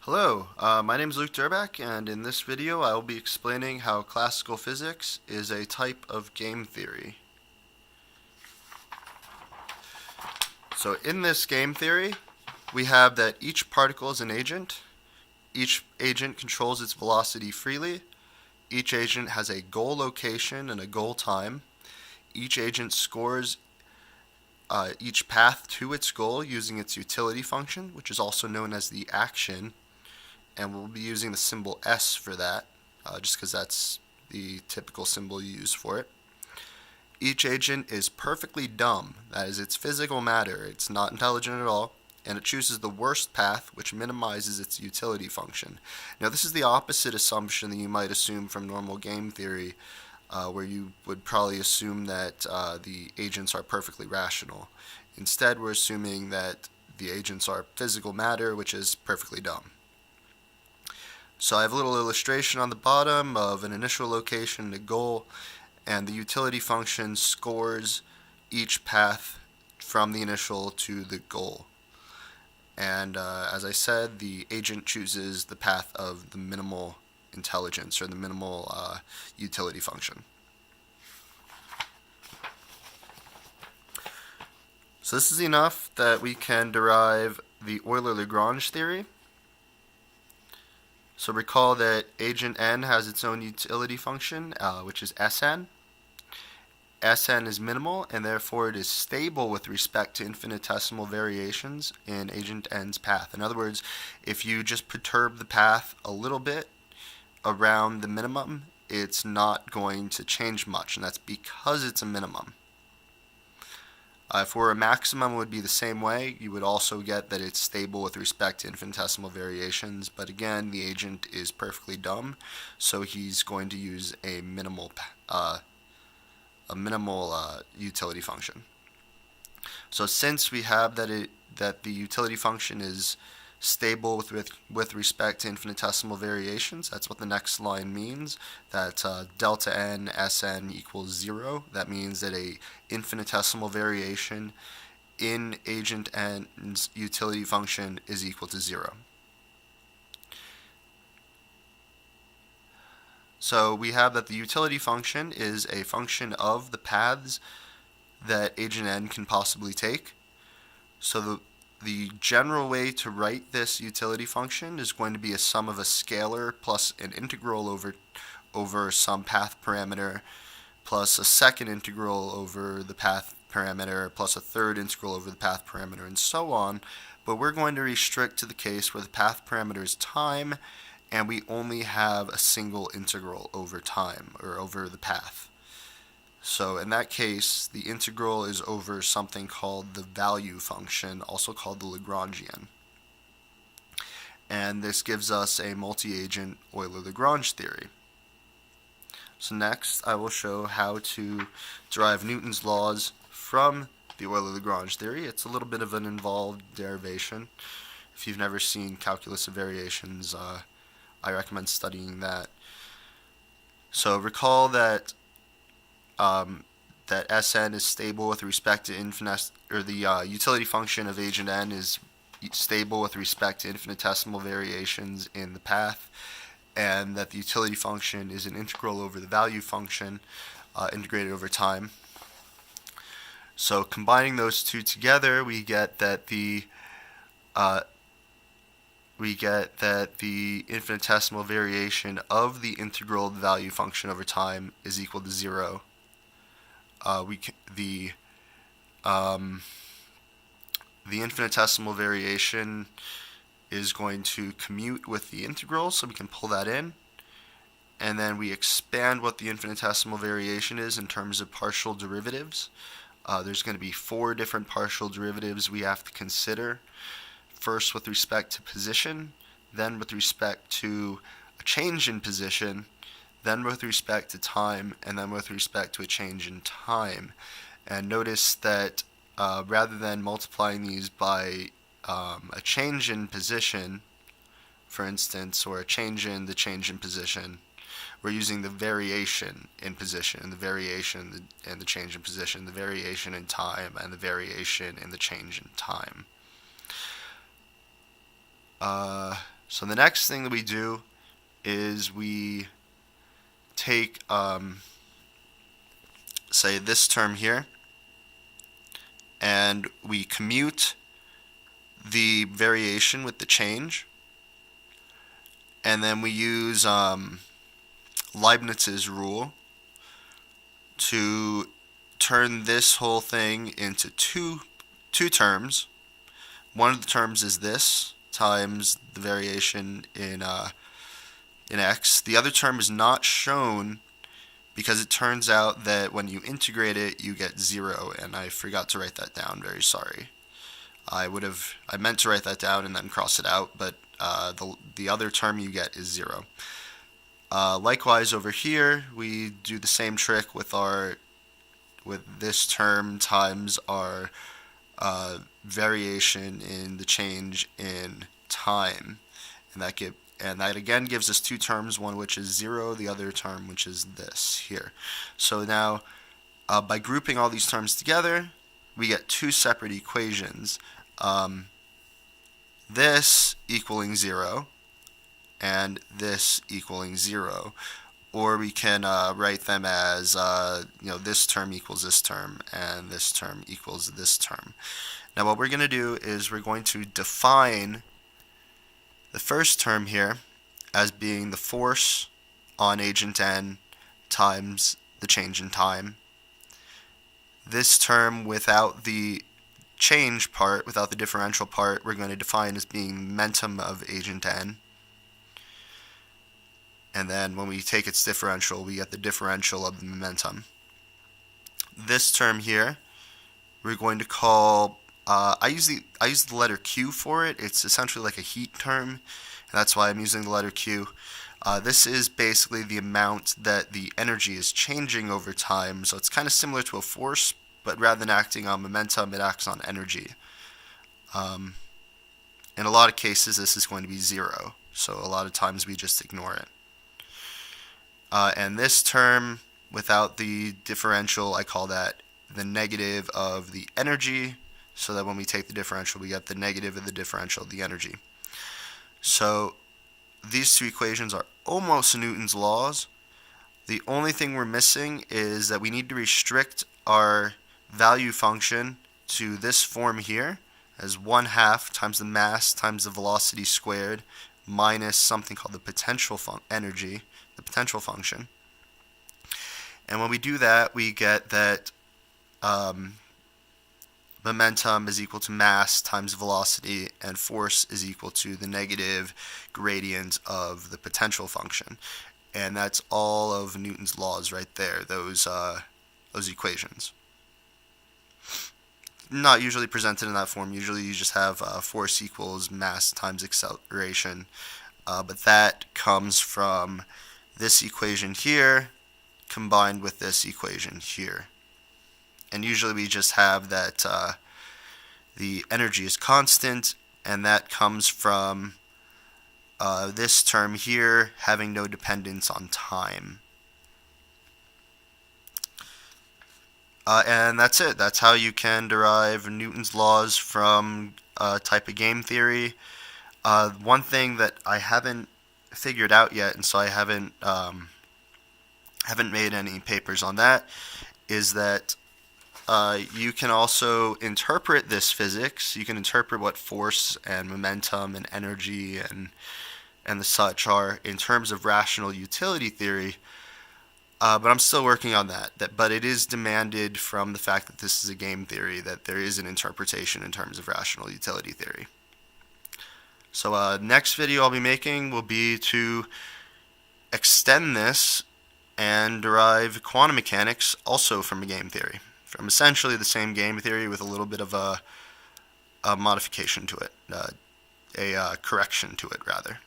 Hello, my name is Luke Durback, and in this video I will be explaining how classical physics is a type of game theory. So in this game theory, we have that each particle is an agent, each agent controls its velocity freely, each agent has a goal location and a goal time, each agent scores each path to its goal using its utility function, which is also known as the action, and we'll be using the symbol S for that, just because that's the typical symbol you use for it. Each agent is perfectly dumb, that is, it's physical matter, it's not intelligent at all, and it chooses the worst path, which minimizes its utility function. Now, this is the opposite assumption that you might assume from normal game theory, where you would probably assume that the agents are perfectly rational. Instead, we're assuming that the agents are physical matter, which is perfectly dumb. So I have a little illustration on the bottom of an initial location and a goal, and the utility function scores each path from the initial to the goal. And as I said, the agent chooses the path of the minimal intelligence, or the minimal utility function. So this is enough that we can derive the Euler-Lagrange theory. So recall that agent n has its own utility function, which is Sn. Sn is minimal, and therefore it is stable with respect to infinitesimal variations in agent n's path. In other words, if you just perturb the path a little bit around the minimum, it's not going to change much, and that's because it's a minimum. If we're a maximum, it would be the same way. You would also get that it's stable with respect to infinitesimal variations, but again, the agent is perfectly dumb, so he's going to use a minimal utility function. So since we have that the utility function is stable with respect to infinitesimal variations, that's what the next line means, that delta n Sn equals 0. That means that a infinitesimal variation in agent n's utility function is equal to 0. So we have that the utility function is a function of the paths that agent n can possibly take. So the general way to write this utility function is going to be a sum of a scalar plus an integral over some path parameter, plus a second integral over the path parameter, plus a third integral over the path parameter, and so on. But we're going to restrict to the case where the path parameter is time, and we only have a single integral over time, or over the path. So in that case, the integral is over something called the value function, also called the Lagrangian. And this gives us a multi-agent Euler-Lagrange theory. So next, I will show how to derive Newton's laws from the Euler-Lagrange theory. It's a little bit of an involved derivation. If you've never seen calculus of variations, I recommend studying that. So recall that that Sn is stable with respect to the utility function of agent n is stable with respect to infinitesimal variations in the path, and that the utility function is an integral over the value function integrated over time. So combining those two together, we get that the infinitesimal variation of the integral of the value function over time is equal to 0. The infinitesimal variation is going to commute with the integral, so we can pull that in. And then we expand what the infinitesimal variation is in terms of partial derivatives. There's going to be 4 different partial derivatives we have to consider. First with respect to position, then with respect to a change in position, then with respect to time, and then with respect to a change in time. And notice that rather than multiplying these by a change in position, for instance, or a change in the change in position, we're using the variation in position, the variation in the change in position, the variation in time, and the variation in the change in time. So the next thing that we do is we take, say, this term here, and we commute the variation with the change, and then we use Leibniz's rule to turn this whole thing into two terms. One of the terms is this times the variation in x. The other term is not shown because it turns out that when you integrate it, you get 0, and I forgot to write that down. Very sorry. I meant to write that down and then cross it out, but the other term you get is 0. Likewise, over here, we do the same trick with this term times our variation in the change in time, and that again gives us two terms, one which is 0, the other term which is this here. So now, by grouping all these terms together, we get two separate equations. This equaling 0 and this equaling 0, or we can write them as this term equals this term and this term equals this term. Now what we're going to do is we're going to define the first term here as being the force on agent n times the change in time. This term without the change part, without the differential part, we're going to define as being momentum of agent n. And then when we take its differential, we get the differential of the momentum. This term here, we're going to call, I use the letter Q for it. It's essentially like a heat term, and that's why I'm using the letter Q. This is basically the amount that the energy is changing over time, so it's kind of similar to a force, but rather than acting on momentum, it acts on energy. In a lot of cases, this is going to be 0, so a lot of times we just ignore it. And this term, without the differential, I call that the negative of the energy, so that when we take the differential, we get the negative of the differential of the energy. So these two equations are almost Newton's laws. The only thing we're missing is that we need to restrict our value function to this form here as 1/2 times the mass times the velocity squared minus something called the potential energy, the potential function. And when we do that, we get that momentum is equal to mass times velocity, and force is equal to the negative gradient of the potential function. And that's all of Newton's laws right there, those equations. Not usually presented in that form. Usually you just have force equals mass times acceleration. But that comes from this equation here combined with this equation here. And usually we just have that the energy is constant, and that comes from this term here having no dependence on time. And that's it. That's how you can derive Newton's laws from a type of game theory. One thing that I haven't figured out yet, and so I haven't made any papers on that, is that you can also interpret this physics. You can interpret what force and momentum and energy and the such are in terms of rational utility theory. But I'm still working on that. But it is demanded from the fact that this is a game theory that there is an interpretation in terms of rational utility theory. So next video I'll be making will be to extend this and derive quantum mechanics also from a game theory, from essentially the same game theory with a little bit of a modification to it, a correction to it rather.